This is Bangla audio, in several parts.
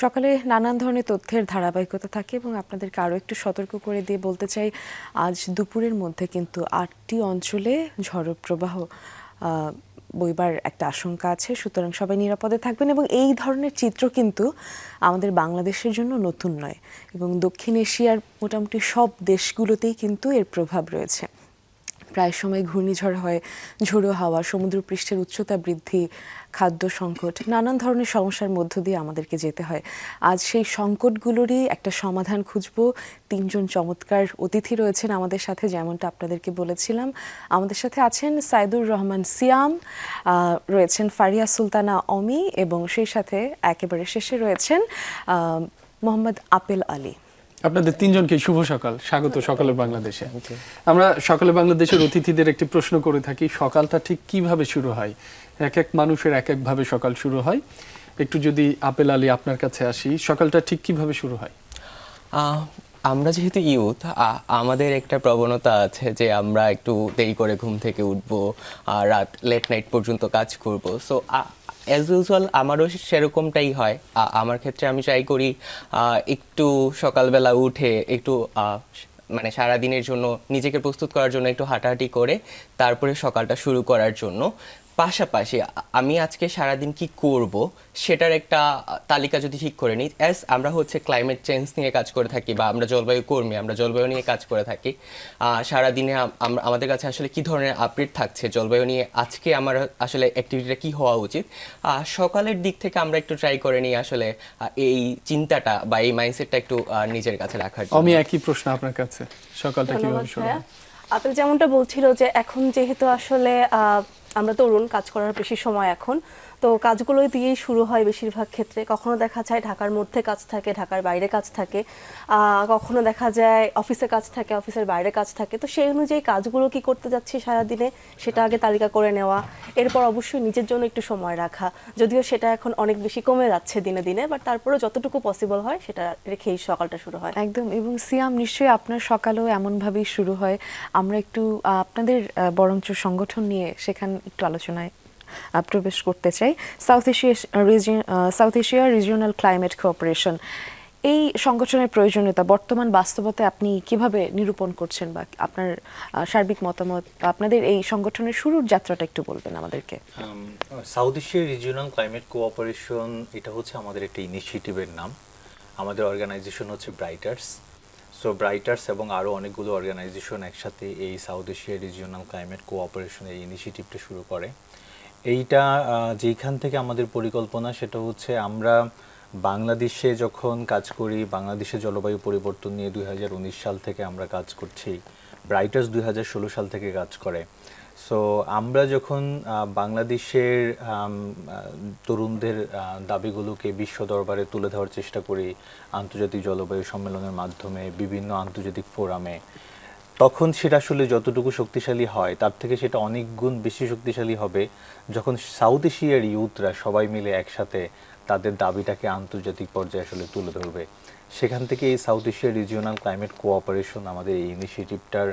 সকালে নানান ধরনের তথ্যের ধারাবাহিকতা থাকে এবং আপনাদেরকে আরও একটু সতর্ক করে দিয়ে বলতে চাই, আজ দুপুরের মধ্যে কিন্তু ৮টি অঞ্চলে ঝড়ো প্রবাহ বইবার একটা আশঙ্কা আছে। সুতরাং সবাই নিরাপদে থাকবেন এবং এই ধরনের চিত্র কিন্তু আমাদের বাংলাদেশের জন্য নতুন নয় এবং দক্ষিণ এশিয়ার মোটামুটি সব দেশগুলোতেই কিন্তু এর প্রভাব রয়েছে। প্রায় সময় ঘূর্ণিঝড় হয়, ঝোড়ো হাওয়া, সমুদ্রপৃষ্ঠের উচ্চতা বৃদ্ধি, খাদ্য সংকট, নানান ধরনের সমস্যার মধ্য দিয়ে আমাদেরকে যেতে হয়। আজ সেই সংকটগুলোরই একটা সমাধান খুঁজব। তিনজন চমৎকার অতিথি রয়েছেন আমাদের সাথে, যেমনটা আপনাদেরকে বলেছিলাম। আমাদের সাথে আছেন সাইদুর রহমান সিয়াম, রয়েছেন ফারিয়া সুলতানা অমি এবং সেই সাথে একেবারে শেষে রয়েছেন মোহাম্মদ আপেল আলী। আপনাদের তিনজনকে শুভ সকাল, স্বাগত সকালে বাংলাদেশে। আমরা সকালে বাংলাদেশের অতিথিদের একটি প্রশ্ন করে থাকি, সকালটা ঠিক কিভাবে শুরু হয়? এক এক মানুষের এক একভাবে সকাল শুরু হয়। একটু যদি আপেল আলী আপনার কাছে আসি, সকালটা ঠিক কিভাবে শুরু হয়? আমরা যেহেতু ইউথ, আমাদের একটা প্রবণতা আছে যে আমরা একটু দেরি করে ঘুম থেকে উঠবো, রাত লেট নাইট পর্যন্ত কাজ করব। সো অ্যাজ ইউজুয়াল আমারও সেরকমটাই হয়। আমার ক্ষেত্রে আমি ট্রাই করি একটু সকালবেলা উঠে একটু মানে সারাদিনের জন্য নিজেকে প্রস্তুত করার জন্য একটু হাঁটাহাঁটি করে তারপরে সকালটা শুরু করার জন্য। পাশাপাশি আমি আজকে সারাদিন কি করব সেটার একটা তালিকা যদি ঠিক করে নিই, অ্যাজ আমরা হচ্ছে ক্লাইমেট চেঞ্জ নিয়ে কাজ করে থাকি বা আমরা জলবায়ু কর্মী, আমরা জলবায়ু নিয়ে কাজ করে থাকি। সারাদিনে আমাদের কাছে আসলে কি ধরনের আপডেট থাকছে জলবায়ু নিয়ে, আজকে আমার আসলে অ্যাক্টিভিটিটা কি হওয়া উচিত, সকালের দিক থেকে আমরা একটু ট্রাই করে নিই আসলে এই চিন্তাটা বা এই মাইন্ডসেটটা একটু নিজের কাছে রাখার জন্য। আমি একই প্রশ্ন আপনার কাছে, সকালটা কিভাবে শুরু হয়? আপেল যেমনটা বলছিল যে এখন যেহেতু আসলে আমরা তরুণ, কাজ করার বেশি সময় এখন, তো কাজগুলোই দিয়েই শুরু হয় বেশিরভাগ ক্ষেত্রে। কখনো দেখা যায় ঢাকার মধ্যে কাজ থাকে, ঢাকার বাইরে কাজ থাকে, কখনো দেখা যায় অফিসে কাজ থাকে, অফিসের বাইরে কাজ থাকে। তো সেই অনুযায়ী কাজগুলো কি করতে যাচ্ছি সারাদিনে সেটা আগে তালিকা করে নেওয়া, এরপর অবশ্যই নিজের জন্য একটু সময় রাখা। যদিও সেটা এখন অনেক বেশি কমে যাচ্ছে দিনে দিনে, বাট তারপরেও যতটুকু পসিবল হয় সেটা রেখেই সকালটা শুরু হয়। একদম। এবং সিয়াম, নিশ্চয়ই আপনার সকালেও এমনভাবেই শুরু হয়। আমরা একটু আপনাদের বরঞ্চ সংগঠন নিয়ে সেখানে একটু আলোচনায় প্রবেশ করতে চাই। South Asia regional climate cooperation, এই সংগঠনের প্রয়োজনীয়তা বর্তমান বাস্তবতায় আপনি কিভাবে নিরূপণ করছেন বা আপনার সার্বিক মতামত, আপনাদের এই সংগঠনের শুরুর যাত্রাটা একটু বলবেন আমাদেরকে। South Asia regional climate cooperation, এটা হচ্ছে আমাদের একটা ইনিশিয়েটিভের নাম। আমাদের অর্গানাইজেশন হচ্ছে ব্রাইটার্স। সো ব্রাইটার্স এবং আরও অনেকগুলো অর্গানাইজেশন একসাথে এই south Asia regional climate cooperation এই ইনিশিয়েটিভটা শুরু করে। এইটা যেইখান থেকে আমাদের পরিকল্পনা সেটা হচ্ছে আমরা বাংলাদেশে যখন কাজ করি, বাংলাদেশে জলবায়ু পরিবর্তন নিয়ে 2019 সাল থেকে আমরা কাজ করছি, ব্রাইটার্স 2016 সাল থেকে কাজ করে। সো আমরা যখন বাংলাদেশের তরুণদের দাবিগুলোকে বিশ্ব দরবারে তুলে ধরার চেষ্টা করি আন্তর্জাতিক জলবায়ু সম্মেলনের মাধ্যমে, বিভিন্ন আন্তর্জাতিক ফোরামে, তখন সেটা আসলে যতটুকু শক্তিশালী হয় তার থেকে সেটা অনেক গুণ বেশি শক্তিশালী হবে যখন সাউথ এশিয়ার ইউথরা সবাই মিলে একসাথে তাদের দাবিটাকে আন্তর্জাতিক পর্যায়ে আসলে তুলে ধরবে। সেখান থেকে এই south Asia regional climate cooperation আমাদের এই ইনিশিয়েটিভটার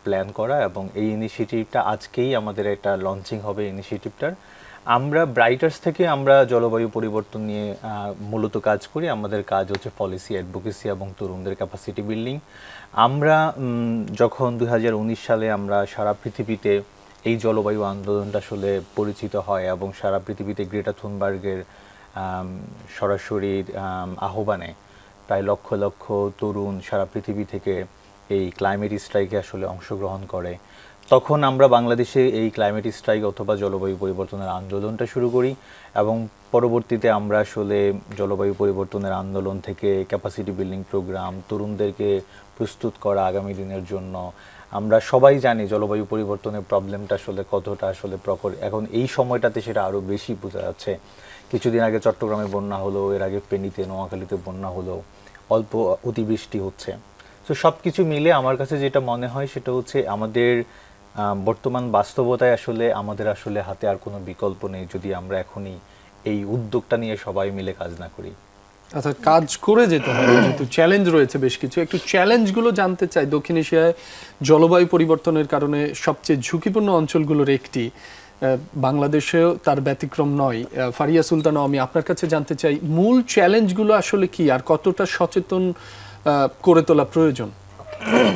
প্ল্যান করা, এবং এই ইনিশিয়েটিভটা আজকেই আমাদের একটা লঞ্চিং হবে ইনিশিয়েটিভটার। আমরা ব্রাইটার্স থেকে আমরা জলবায়ু পরিবর্তন নিয়ে মূলত কাজ করি। আমাদের কাজ হচ্ছে পলিসি অ্যাডভোকেসি এবং তরুণদের ক্যাপাসিটি বিল্ডিং। আমরা যখন 2019 সালে আমরা সারা পৃথিবীতে এই জলবায়ু আন্দোলনটা আসলে পরিচিত হয় এবং সারা পৃথিবীতে গ্রেটা থুনবার্গের সরাসরি আহ্বানে প্রায় লক্ষ লক্ষ তরুণ সারা পৃথিবী থেকে এই ক্লাইমেট স্ট্রাইকে আসলে অংশগ্রহণ করে, তখন আমরা বাংলাদেশে এই ক্লাইমেট স্ট্রাইক অথবা জলবায়ু পরিবর্তনের আন্দোলনটা শুরু করি এবং পরবর্তীতে আমরা আসলে জলবায়ু পরিবর্তনের আন্দোলন থেকে ক্যাপাসিটি বিল্ডিং প্রোগ্রাম, তরুণদেরকে প্রস্তুত করা আগামী দিনের জন্য। আমরা সবাই জানি জলবায়ু পরিবর্তনের প্রবলেমটা আসলে কতটা আসলে প্রকট, এখন এই সময়টাতে সেটা আরও বেশি বোঝা যাচ্ছে। কিছুদিন আগে চট্টগ্রামে বন্যা হলো, এর আগে ফেনীতে, নোয়াখালীতে বন্যা হলো, অল্প অতিবৃষ্টি হচ্ছে। তো সব কিছু মিলে আমার কাছে যেটা মনে হয় সেটা হচ্ছে আমাদের বর্তমান বাস্তবতায় আসলে আমাদের আসলে হাতে আর কোনো বিকল্প নেই যদি আমরা এখনই এই উদ্যোগটা নিয়ে সবাই মিলে কাজ না করি। আচ্ছা, কাজ করে যেতে হয়, যেহেতু চ্যালেঞ্জ রয়েছে বেশ কিছু, একটু চ্যালেঞ্জগুলো জানতে চাই। দক্ষিণ এশিয়ায় জলবায়ু পরিবর্তনের কারণে সবচেয়ে ঝুঁকিপূর্ণ অঞ্চলগুলোর একটি, বাংলাদেশেও তার ব্যতিক্রম নয়। ফারিয়া সুলতানা, আমি আপনার কাছে জানতে চাই মূল চ্যালেঞ্জগুলো আসলে কি আর কতটা সচেতন করে তোলা প্রয়োজন?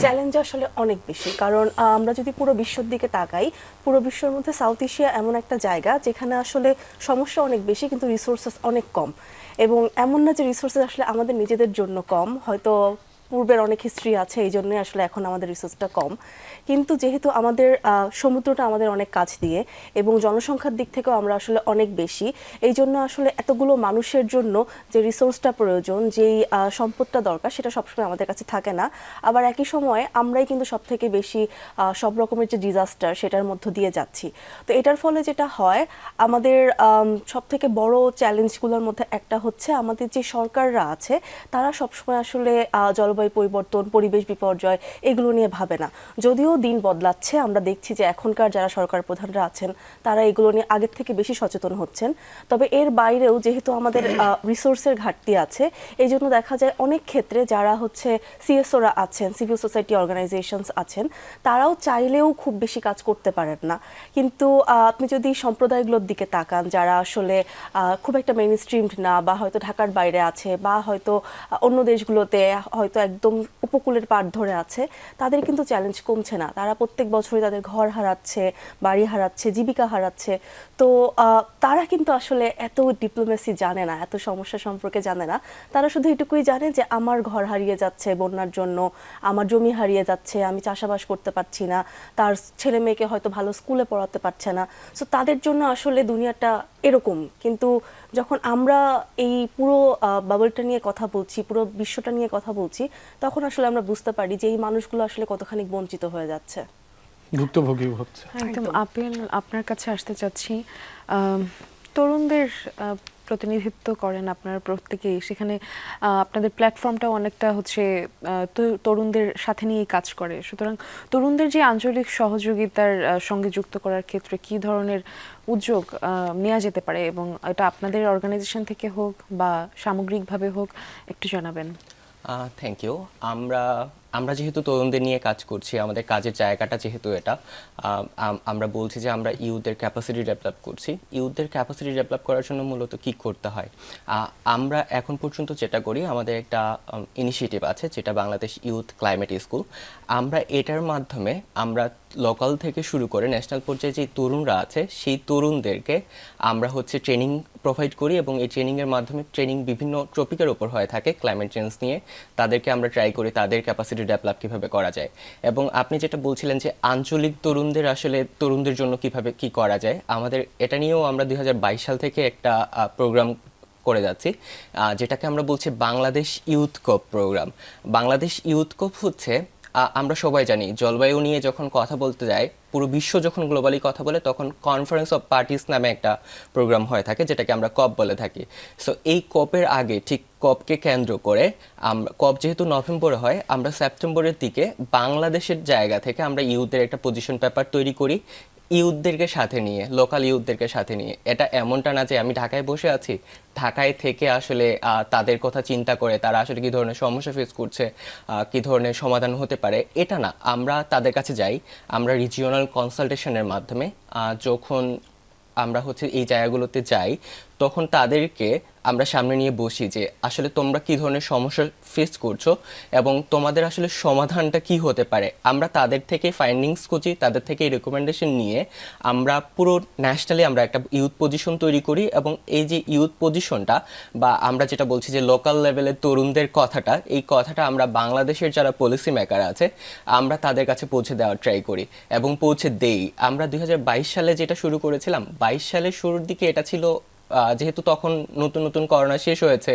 চ্যালেঞ্জ আসলে অনেক বেশি, কারণ আমরা যদি পুরো বিশ্বর দিকে তাকাই, পুরো বিশ্বের মধ্যে সাউথ এশিয়া এমন একটা জায়গা যেখানে আসলে সমস্যা অনেক বেশি কিন্তু রিসোর্সেস অনেক কম। এবং এমন না যে রিসোর্সেস আসলে আমাদের নিজেদের জন্য কম, হয়তো পূর্বের অনেক হিস্ট্রি আছে এই জন্যই আসলে এখন আমাদের রিসোর্সটা কম। কিন্তু যেহেতু আমাদের সমুদ্রটা আমাদের অনেক কাছ দিয়ে এবং জনসংখ্যার দিক থেকেও আমরা আসলে অনেক বেশি, এই জন্য আসলে এতগুলো মানুষের জন্য যে রিসোর্সটা প্রয়োজন, যেই সম্পদটা দরকার, সেটা সবসময় আমাদের কাছে থাকে না। আবার একই সময়ে আমরাই কিন্তু সব থেকে বেশি সব রকমের যে ডিজাস্টার সেটার মধ্য দিয়ে যাচ্ছি। তো এটার ফলে যেটা হয়, আমাদের সব থেকে বড় চ্যালেঞ্জগুলোর মধ্যে একটা হচ্ছে আমাদের যে সরকাররা আছে তারা সবসময় আসলে জলবায়ু পরিবর্তন, পরিবেশ বিপর্যয় এগুলো নিয়ে ভাবে না। যদিও দিন বদলাচ্ছে, আমরা দেখছি যে এখনকার যারা সরকার প্রধানরা আছেন তারা এগুলো নিয়ে আগের থেকে বেশি সচেতন হচ্ছেন। তবে এর বাইরেও যেহেতু আমাদের রিসোর্সের ঘাটতি আছে, এই জন্য দেখা যায় অনেক ক্ষেত্রে যারা হচ্ছে সিএসওরা আছেন, সিভিল সোসাইটি অর্গানাইজেশনস আছেন, তারাও চাইলেও খুব বেশি কাজ করতে পারেন না। কিন্তু আপনি যদি সম্প্রদায়গুলোর দিকে তাকান যারা আসলে খুব একটা মেইন স্ট্রিমড না, বা হয়তো ঢাকার বাইরে আছে, বা হয়তো অন্য দেশগুলোতে হয়তো একদম উপকূলের পাড় ধরে আছে, তাদের কিন্তু চ্যালেঞ্জ কমছে না। তারা প্রত্যেক বছরই তাদের ঘর হারাচ্ছে, বাড়ি হারাচ্ছে, জীবিকা হারাচ্ছে। তো তারা কিন্তু আসলে এত ডিপ্লোমেসি জানে না, এত সমস্যা সম্পর্কে জানে না। তারা শুধু এটুকুই জানে যে আমার ঘর হারিয়ে যাচ্ছে বন্যার জন্য, আমার জমি হারিয়ে যাচ্ছে, আমি চাষাবাস করতে পারছি না, তার ছেলে মেয়েকে হয়তো ভালো স্কুলে পড়াতে পারছে না। সো তাদের জন্য আসলে দুনিয়াটা এরকম। কিন্তু যখন আমরা এই পুরো বাবলটা নিয়ে কথা বলছি, পুরো বিশ্বটা নিয়ে কথা বলছি, তখন আসলে আমরা বুঝতে পারি যে এই মানুষগুলো আসলে কতখানি বঞ্চিত হয়ে যাচ্ছে, ভুক্তভোগী হচ্ছে। একদম। আপনার কাছে আসতে চাচ্ছি, তরুণদের প্রতিনিধিত্ব করেন আপনারা প্রত্যেকেই, সেখানে আপনাদের প্ল্যাটফর্মটাও অনেকটা হচ্ছে তরুণদের সাথে নিয়েই কাজ করে। সুতরাং তরুণদের যে আঞ্চলিক সহযোগিতার সঙ্গে যুক্ত করার ক্ষেত্রে কি ধরনের উদ্যোগ নেওয়া যেতে পারে, এবং এটা আপনাদের অর্গানাইজেশন থেকে হোক বা সামগ্রিকভাবে হোক, একটু জানাবেন। Thank you. আমরা যেহেতু তরুণদের নিয়ে কাজ করছি, আমাদের কাজের জায়গাটা যেহেতু এটা, আমরা বলছি যে আমরা ইউথদের ক্যাপাসিটি ডেভেলপ করছি। ইউথদের ক্যাপাসিটি ডেভেলপ করার জন্য মূলত কি করতে হয়, আমরা এখন পর্যন্ত যেটা করি, আমাদের একটা ইনিশিয়েটিভ আছে যেটা বাংলাদেশ ইউথ ক্লাইমেট স্কুল। আমরা এটার মাধ্যমে আমরা লোকাল থেকে শুরু করে ন্যাশনাল পর্যায়ে যে তরুণরা আছে সেই তরুণদেরকে আমরা হচ্ছে ট্রেনিং প্রোভাইড করি, এবং এই ট্রেনিংয়ের মাধ্যমে ট্রেনিং বিভিন্ন টপিকের উপর হয়ে থাকে ক্লাইমেট চেঞ্জ নিয়ে। তাদেরকে আমরা ট্রাই করি তাদের ক্যাপাসিটি ডেভেলপ কীভাবে করা যায়। এবং আপনি যেটা বলছিলেন যে আঞ্চলিক তরুণদের আসলে তরুণদের জন্য কিভাবে কি করা যায়, আমাদের এটা নিয়েও আমরা 2022 সাল থেকে একটা প্রোগ্রাম করে যাচ্ছি, যেটাকে আমরা বলছি বাংলাদেশ ইউথ কোপ প্রোগ্রাম। বাংলাদেশ ইউথ কোপ হচ্ছে, আমরা সবাই জানি জলবায়ু নিয়ে যখন কথা বলতে যায়, পুরো বিশ্ব যখন গ্লোবালি কথা বলে, তখন কনফারেন্স অফ পার্টিস নামে একটা প্রোগ্রাম হয়ে থাকে যেটাকে আমরা কপ বলে থাকি। সো এই কপের আগে, ঠিক কপকে কেন্দ্র করে, আমরা কপ যেহেতু নভেম্বরে হয়, আমরা সেপ্টেম্বরের দিকে বাংলাদেশের জায়গা থেকে আমরা ইউথদের একটা পজিশন পেপার তৈরি করি, ইউথদেরকে সাথে নিয়ে, লোকাল ইউথদেরকে সাথে নিয়ে। এটা এমনটা না যে আমি ঢাকায় বসে আছি, ঢাকায় থেকে আসলে তাদের কথা চিন্তা করে তারা আসলে কী ধরনের সমস্যা ফেস করছে, কী ধরনের সমাধান হতে পারে, এটা না। আমরা তাদের কাছে যাই, আমরা রিজিওনাল কনসালটেশনের মাধ্যমে যখন আমরা হচ্ছে এই জায়গাগুলোতে যাই, তখন তাদেরকে আমরা সামনে নিয়ে বসি যে আসলে তোমরা কী ধরনের সমস্যা ফেস করছো এবং তোমাদের আসলে সমাধানটা কি হতে পারে। আমরা তাদের থেকে ফাইন্ডিংস খুঁজি, তাদের থেকে রেকমেন্ডেশন নিয়ে আমরা পুরো ন্যাশনালি আমরা একটা ইউথ পজিশন তৈরি করি, এবং এই যে ইউথ পজিশনটা, বা আমরা যেটা বলছি যে লোকাল লেভেলের তরুণদের কথাটা, এই কথাটা আমরা বাংলাদেশের যারা পলিসি মেকার আছে আমরা তাদের কাছে পৌঁছে দেওয়ার ট্রাই করি এবং পৌঁছে দেই। আমরা 2022 সালে যেটা শুরু করেছিলাম, 22 সালের শুরুর দিকে এটা ছিল, যেহেতু তখন নতুন নতুন করোনা শেষ হয়েছে,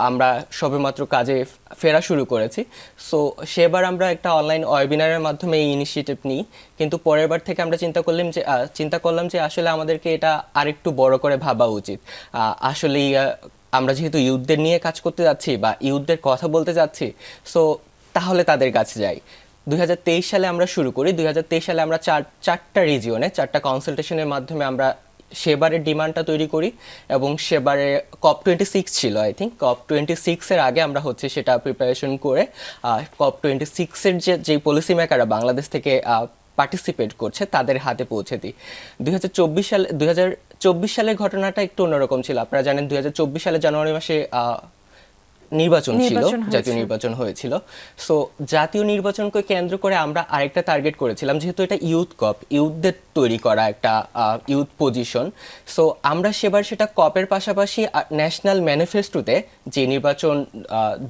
আমরা সবেমাত্র কাজে ফেরা শুরু করেছি। সো সেবার আমরা একটা অনলাইন ওয়েবিনারের মাধ্যমে এই ইনিশিয়েটিভ নিই, কিন্তু পরের বার থেকে আমরা চিন্তা করলাম যে আসলে আমাদেরকে এটা আরেকটু বড় করে ভাবা উচিত। আসলে আমরা যেহেতু ইউথদের নিয়ে কাজ করতে যাচ্ছি বা ইউথদের কথা বলতে যাচ্ছি, সো তাহলে তাদের কাছে যাই। 2023 সালে আমরা শুরু করি। 2023 সালে আমরা চারটা রিজিয়নে 4টা কনসালটেশনের মাধ্যমে আমরা সেবারের ডিমান্ডটা তৈরি করি, এবং সেবারে COP26 ছিল, আই থিঙ্ক COP26-এর আগে আমরা হচ্ছে সেটা প্রিপারেশন করে COP26-এর যে পলিসি মেকাররা বাংলাদেশ থেকে পার্টিসিপেট করছে তাদের হাতে পৌঁছে দিই। 2024 সালের ঘটনাটা একটু অন্যরকম ছিল। আপনারা জানেন 2024 সালে জানুয়ারি মাসে নির্বাচন ছিল, নির্বাচন জাতীয় হয়েছে। নির্বাচন হয়েছিল। সো জাতীয় নির্বাচনকে কেন্দ্র করে আমরা আরেকটা টার্গেট করেছিলাম, যেহেতু এটা ইউথ কপ, ইউথদের তৈরি করা একটা ইউথ পজিশন। সো আমরা সেটা কপের পাশাপাশি ন্যাশনাল ম্যানিফেস্টোতে যে নির্বাচন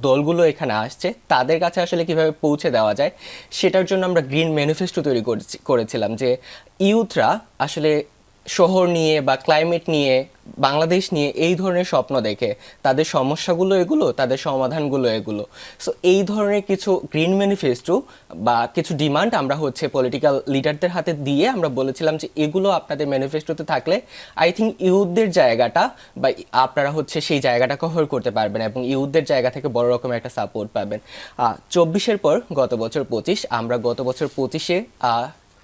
দলগুলো এখানে আসছে তাদের কাছে আসলে কিভাবে পৌঁছে দেওয়া যায় সেটার জন্য আমরা গ্রিন ম্যানিফেস্টো তৈরি করেছিলাম, যে ইউথরা আসলে শহর নিয়ে বা ক্লাইমেট নিয়ে, বাংলাদেশ নিয়ে এই ধরনের স্বপ্ন দেখে তাদের সমস্যাগুলো এগুলো, তাদের সমাধানগুলো এগুলো। সো এই ধরনের কিছু গ্রিন ম্যানিফেস্টো বা কিছু ডিমান্ড আমরা পলিটিক্যাল লিডারদের হাতে দিয়ে আমরা বলেছিলাম যে এগুলো আপনাদের ম্যানিফেস্টোতে থাকলে আই থিঙ্ক ইউথদের জায়গাটা বা আপনারা সেই জায়গাটা কভার করতে পারবেন এবং ইউথদের জায়গা থেকে বড় রকমের একটা সাপোর্ট পাবেন। 24-এর পর গত বছর 25, আমরা গত বছর 25-এ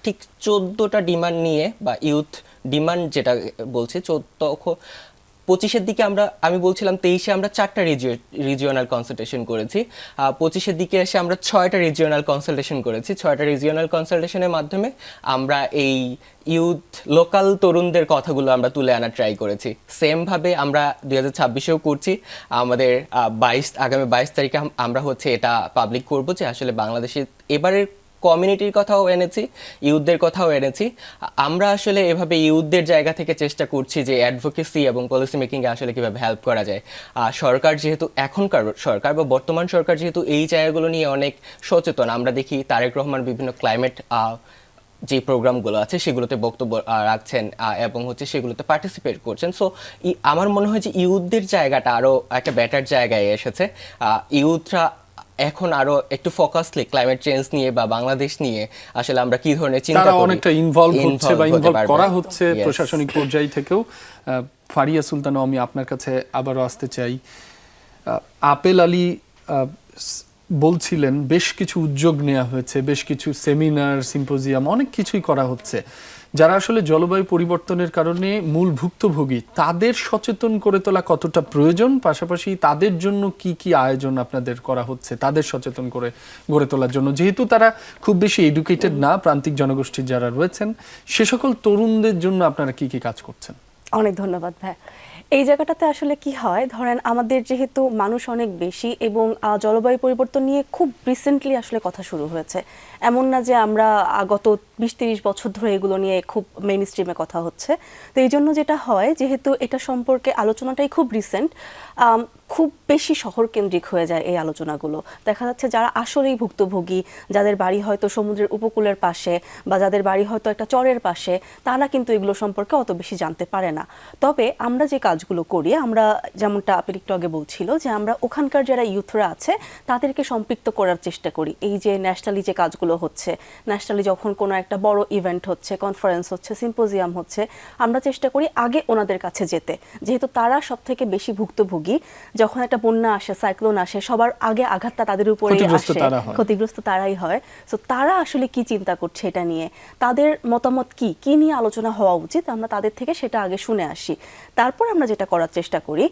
ঠিক 14টা ডিমান্ড নিয়ে, বা ইউথ ডিমান্ড যেটা বলছে 25-এর দিকে আমি বলছিলাম 23-এ আমরা 4টা রিজিওনাল কনসালটেশন করেছি, 25-এর দিকে এসে আমরা 6টা রিজিওনাল কনসালটেশন করেছি। 6টা রিজিওনাল কনসালটেশনের মাধ্যমে আমরা এই ইউথ লোকাল তরুণদের কথাগুলো আমরা তুলে আনার ট্রাই করেছি। সেমভাবে আমরা 2026-এও করছি। আমাদের আগামী 22 তারিখে আমরা এটা পাবলিক করব, যে আসলে বাংলাদেশে এবারের কমিউনিটির কথাও এনেছি, ইউথদের কথাও এনেছি। আমরা আসলে এভাবে ইউথদের জায়গা থেকে চেষ্টা করছি যে অ্যাডভোকেসি এবং পলিসি মেকিংয়ে আসলে কীভাবে হেল্প করা যায়। সরকার যেহেতু, এখনকার সরকার বা বর্তমান সরকার যেহেতু এই জায়গাগুলো নিয়ে অনেক সচেতন, আমরা দেখি তারেক রহমান বিভিন্ন ক্লাইমেট যে প্রোগ্রামগুলো আছে সেগুলোতে বক্তব্য রাখছেন এবং সেগুলোতে পার্টিসিপেট করছেন। সো আমার মনে হয় যে ইউথদের জায়গাটা আরও একটা বেটার জায়গায় এসেছে। ইউথরা এখন আরো একটু ফোকাসলি ক্লাইমেট চেঞ্জ নিয়ে বা বাংলাদেশ নিয়ে আসলে আমরা কি ধরনের চিন্তা তারা করি, অনেকটা ইনভলভ হচ্ছে বা হতে ইনভলভ পারবে। করা হচ্ছে Yes. প্রশাসনিক পর্যায় থেকেও। ফারিয়া সুলতানা, আমি আপনার কাছে আবারও আসতে চাই। আপেল আলী বলছিলেন বেশ কিছু উদ্যোগ নেওয়া হয়েছে, বেশ কিছু সেমিনার, সিম্পোজিয়াম, অনেক কিছুই করা হচ্ছে। যারা আসলে জলবায়ু পরিবর্তনের কারণে মূল ভুক্তভোগী তাদের সচেতন করে তোলা কতটা প্রয়োজন, পাশাপাশি তাদের জন্য কি কি আয়োজন আপনাদের করা হচ্ছে তাদের সচেতন করে গড়ে তোলার জন্য, যেহেতু তারা খুব বেশি এডুকেটেড না, প্রান্তিক জনগোষ্ঠীর যারা রয়েছেন, সে সকল তরুণদের জন্য আপনারা কি কি কাজ করছেন? অনেক ধন্যবাদ ভাই। এই জায়গাটাতে আসলে কি হয়, ধরেন আমাদের যেহেতু মানুষ অনেক বেশি এবং জলবায়ু পরিবর্তন নিয়ে খুব রিসেন্টলি আসলে কথা শুরু হয়েছে, এমন না যে আমরা গত 20-30 বছর ধরে এগুলো নিয়ে খুব মেইন স্ট্রিমে কথা হচ্ছে। তো এই জন্য যেটা হয়, যেহেতু এটা সম্পর্কে আলোচনাটাই খুব রিসেন্ট, খুব বেশি শহর কেন্দ্রিক হয়ে যায় এই আলোচনাগুলো। দেখা যাচ্ছে যারা আসলেই ভুক্তভোগী, যাদের বাড়ি হয়তো সমুদ্রের উপকূলের পাশে বা যাদের বাড়ি হয়তো একটা চরের পাশে, তারা কিন্তু এগুলো সম্পর্কে অত বেশি জানতে পারে না। তবে আমরা যে কাজগুলো করি, আমরা যেমনটা আপনি একটু আগে বলছিল, যে আমরা ওখানকার যারা ইউথরা আছে তাদেরকে সম্পৃক্ত করার চেষ্টা করি। এই যে ন্যাশনালি যে কাজগুলো হচ্ছে, ন্যাশনালি যখন কোনো একটা বড় ইভেন্ট হচ্ছে, কনফারেন্স হচ্ছে, সিম্পোজিয়াম হচ্ছে, আমরা চেষ্টা করি আগে ওনাদের কাছে যেতে, যেহেতু তারা সব থেকে বেশি ভুক্তভোগী। যখন একটা বন্যা আসে, সাইক্লোন আসে, সবার আগে আঘাতটা তাদের উপরে আসে, ক্ষতিগ্রস্ত তারাই হয়। সো তারা আসলে কি চিন্তা করছে এটা নিয়ে, তাদের মতামত কি নিয়ে আলোচনা হওয়া উচিত, আমরা তাদের থেকে সেটা আগে শুনে আসি। তারপর আমরা যেটা করার চেষ্টা করি,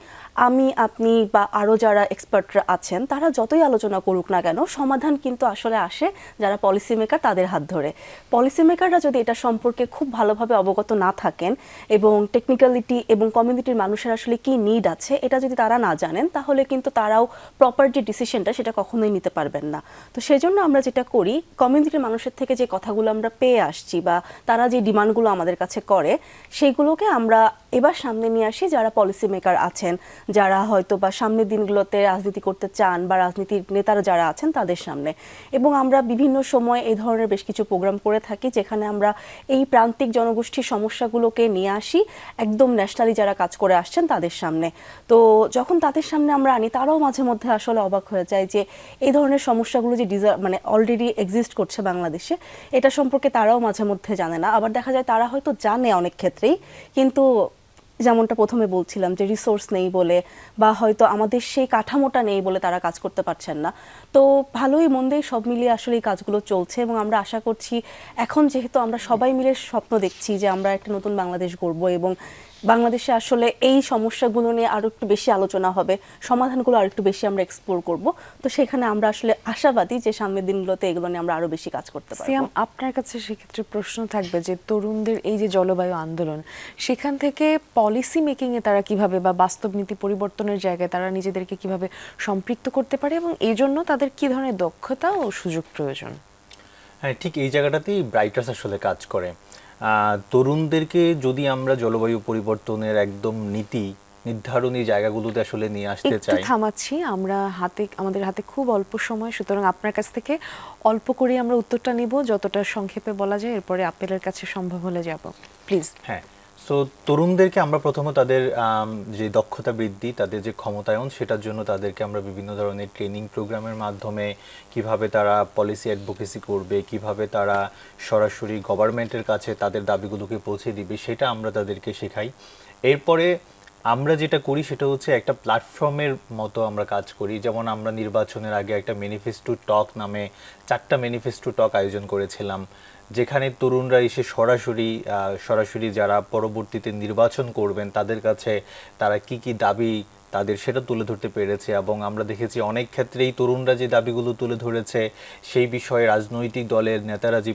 আমি, আপনি বা আরও যারা এক্সপার্টরা আছেন, তারা যতই আলোচনা করুক না কেন, সমাধান কিন্তু আসলে আসে যারা পলিসি মেকার তাদের হাত ধরে। পলিসি মেকাররা যদি এটা সম্পর্কে খুব ভালোভাবে অবগত না থাকেন এবং টেকনিক্যালিটি এবং কমিউনিটির মানুষের আসলে কি নিড আছে এটা যদি তারা না জানেন, তাহলে কিন্তু তারাও প্রপার যে ডিসিশনটা সেটা কখনোই নিতে পারবেন না। তো সেজন্য আমরা যেটা করি, কমিউনিটির মানুষের থেকে যে কথাগুলো আমরা পেয়ে আসছি বা তারা যে ডিমান্ডগুলো আমাদের কাছে করে, সেইগুলোকে আমরা এবার সামনে নিয়ে আসি যারা পলিসি মেকার আছেন, যারা হয়তো বা সামনের দিনগুলোতে রাজনীতি করতে চান বা রাজনীতির নেতারা যারা আছেন তাদের সামনে। এবং আমরা বিভিন্ন সময় এই ধরনের বেশ কিছু প্রোগ্রাম করে থাকি, যেখানে আমরা এই প্রান্তিক জনগোষ্ঠীর সমস্যাগুলোকে নিয়ে আসি একদম ন্যাশনালি যারা কাজ করে আসছেন তাদের সামনে। তো যখন তাদের সামনে আমরা আনি, তারাও মাঝে মধ্যে আসলে অবাক হয়ে যায় যে এই ধরনের সমস্যাগুলো যে মানে অলরেডি এক্সিস্ট করছে বাংলাদেশে, এটা সম্পর্কে তারাও মাঝে মধ্যে জানে না। আবার দেখা যায় তারা হয়তো জানে অনেক ক্ষেত্রেই, কিন্তু যেমনটা প্রথমে বলছিলাম যে রিসোর্স নেই বলে বা হয়তো আমাদের সেই কাঠামোটা নেই বলে তারা কাজ করতে পারছেন না। তো ভালোই মন্দেই সব মিলিয়ে আসলে এই কাজগুলো চলছে এবং আমরা আশা করছি এখন যেহেতু আমরা সবাই মিলে স্বপ্ন দেখছি যে আমরা একটা নতুন বাংলাদেশ গড়ব এবং বাংলাদেশে আসলে এই সমস্যাগুলো নিয়ে আরো একটু বেশি আলোচনা হবে, সমাধানগুলো আরো একটু বেশি আমরা এক্সপ্লোর করব। তো সেখানে আমরা আসলে আশাবাদী যে সামনের দিনগুলোতে এগুলো নিয়ে আমরা আরো বেশি কাজ করতে পারবো। সিয়াম, আপনার কাছে সেক্ষেত্রে প্রশ্ন থাকবে যে তরুণদের এই যে জলবায়ু আন্দোলন, সেখান থেকে পলিসি মেকিং এ তারা কিভাবে বা বাস্তব নীতি পরিবর্তনের জায়গায় তারা নিজেদেরকে কিভাবে সম্পৃক্ত করতে পারে এবং এই জন্য তাদের কি ধরনের দক্ষতা ও সুযোগ প্রয়োজন? হ্যাঁ, ঠিক এই জায়গাটাতেই ব্রাইটার্স আসলে কাজ করে। তরুণদেরকে যদি আমরা জলবায়ু পরিবর্তনের একদম নীতি নির্ধারণী জায়গাগুলোতে আসলে নিয়ে আসতে একটু চাই। থামাচ্ছি, আমাদের হাতে খুব অল্প সময়, সুতরাং আপনার কাছ থেকে অল্প করে আমরা উত্তরটা নিব, যতটা সংক্ষেপে বলা যায়, এরপরে আপেলের কাছে সম্ভব হলে যাব, প্লিজ। হ্যাঁ, সো তরুণদেরকে আমরা প্রথমে তাদের যে দক্ষতা বৃদ্ধি, তাদের যে ক্ষমতায়ন, সেটার জন্য তাদেরকে আমরা বিভিন্ন ধরনের ট্রেনিং প্রোগ্রামের মাধ্যমে কিভাবে তারা পলিসি অ্যাডভোকেসি করবে, কিভাবে তারা সরাসরি গভর্নমেন্টের কাছে তাদের দাবিগুলোকে পৌঁছে দিবে, সেটা আমরা তাদেরকে শেখাই। এরপরে আমরা যেটা করি সেটা হচ্ছে একটা প্ল্যাটফর্মের মতো আমরা কাজ করি। যেমন আমরা নির্বাচনের আগে একটা ম্যানিফেস্টো টক নামে 4টা ম্যানিফেস্টো টক আয়োজন করেছিলাম, যেখানে তরুণরা এসে সরাসরি যারা পরবর্তীতে নির্বাচন করবেন তাদের কাছে তারা কি কি দাবি তাদের সেটা তুলে ধরতে পেরেছে। এবং আমরা দেখেছি অনেক ক্ষেত্রেই তরুণরা যে দাবিগুলো তুলে ধরেছে সেই বিষয়ে রাজনৈতিক দলের নেতারা যে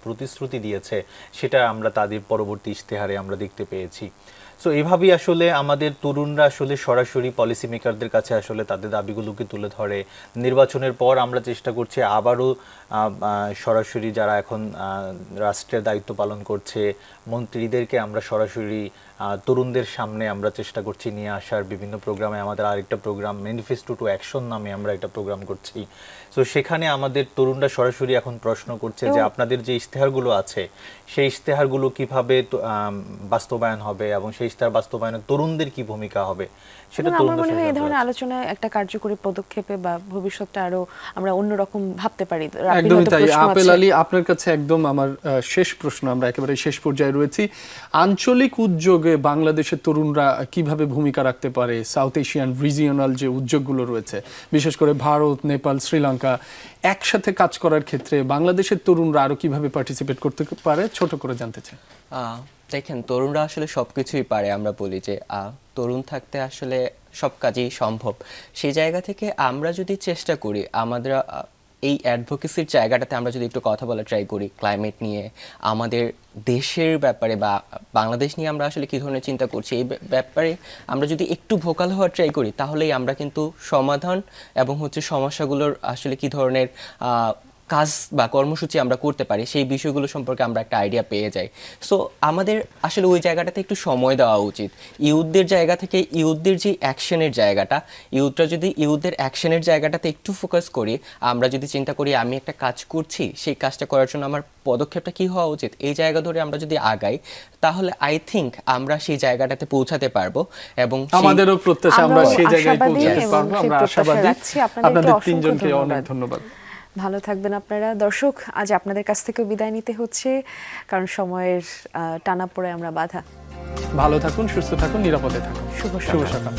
প্রতিশ্রুতি দিয়েছে সেটা আমরা তাদের পরবর্তী ইশতেহারে আমরা দেখতে পেয়েছি। সো এভাবেই আসলে আমাদের তরুণরা আসলে সরাসরি পলিসি মেকারদের কাছে আসলে তাদের দাবিগুলোকে তুলে ধরে। নির্বাচনের পর আমরা চেষ্টা করছি আবারও সরাসরি যারা এখন রাষ্ট্রের দায়িত্ব পালন করছে মন্ত্রীদেরকে আমরা সরাসরি তরুণদের সামনে আমরা চেষ্টা করছি নিয়ে আসার বিভিন্ন প্রোগ্রামে। আমাদের আরেকটা প্রোগ্রাম ম্যানিফেস্টো টু অ্যাকশন নামে আমরা একটা প্রোগ্রাম করছি। সো সেখানে আমাদের তরুণরা সরাসরি এখন প্রশ্ন করছে যে আপনাদের যে ইশতেহারগুলো আছে সেই ইশতেহারগুলো কিভাবে বাস্তবায়ন হবে এবং সেই ইশতেহার বাস্তবায়নে তরুণদের কি ভূমিকা হবে সেটা এবং আমার তরুণদের মনে হয় এই সাথে ধরনের আছে। আলোচনায় একটা কার্যকরী পদক্ষেপে বা ভবিষ্যৎটা আরো আমরা অন্যরকম ভাবতে পারি। একদমই তাই। আপেল আলী, আপনার কাছে একদম আমার শেষ প্রশ্ন, আমরা একেবারে শেষ পর্যায়ে রয়েছি। আঞ্চলিক উদ্যোগে বাংলাদেশের তরুণরা কিভাবে ভূমিকা রাখতে পারে? সাউথ এশিয়ান রিজিওনাল যে উদ্যোগগুলো রয়েছে, বিশেষ করে ভারত, নেপাল, শ্রীলঙ্কা, একসাথে কাজ করার ক্ষেত্রে বাংলাদেশের তরুণরা আরো কিভাবে পার্টিসিপেট করতে পারে, ছোট করে জানতে চাই। দেখেন, তরুণরা আসলে সব কিছুই পারে। আমরা বলি যে তরুণ থাকতে আসলে সব কাজই সম্ভব। সেই জায়গা থেকে আমরা যদি চেষ্টা করি, আমাদের এই অ্যাডভোকেসির জায়গাটাতে আমরা যদি একটু কথা বলা ট্রাই করি ক্লাইমেট নিয়ে, আমাদের দেশের ব্যাপারে বা বাংলাদেশ নিয়ে আমরা আসলে কী ধরনের চিন্তা করছি এই ব্যাপারে আমরা যদি একটু ভোকাল হওয়ার ট্রাই করি, তাহলেই আমরা কিন্তু সমাধান এবং সমস্যাগুলোর আসলে কী ধরনের কাজ বা কর্মসূচি আমরা করতে পারি সেই বিষয়গুলো সম্পর্কে আমরা একটা আইডিয়া পেয়ে যাই। সো আমাদের আসলে ওই জায়গাটাতে একটু সময় দেওয়া উচিত। ইউথদের জায়গা থেকে ইউথদের যে অ্যাকশনের জায়গাটা, ইউথদের অ্যাকশনের জায়গাটাতে একটু ফোকাস করি, আমরা যদি চিন্তা করি আমি একটা কাজ করছি, সেই কাজটা করার জন্য আমার পদক্ষেপটা কী হওয়া উচিত, এই জায়গা ধরে আমরা যদি আগাই, তাহলে আই থিঙ্ক আমরা সেই জায়গাটাতে পৌঁছাতে পারবো। এবং আমাদেরও প্রত্যাশা আমরা সেই জায়গায় পৌঁছাতে পারবো, আমরা আশাবাদী। আপনাদের আপনাদের তিনজনকে অনেক ধন্যবাদ। ভালো থাকবেন আপনারা। দর্শক, আজ আপনাদের কাছ থেকে বিদায় নিতে হচ্ছে, কারণ সময়ের টানাপোড়ায় আমরা বাধা। ভালো থাকুন, সুস্থ থাকুন, নিরাপদে থাকুন। শুভ সকাল।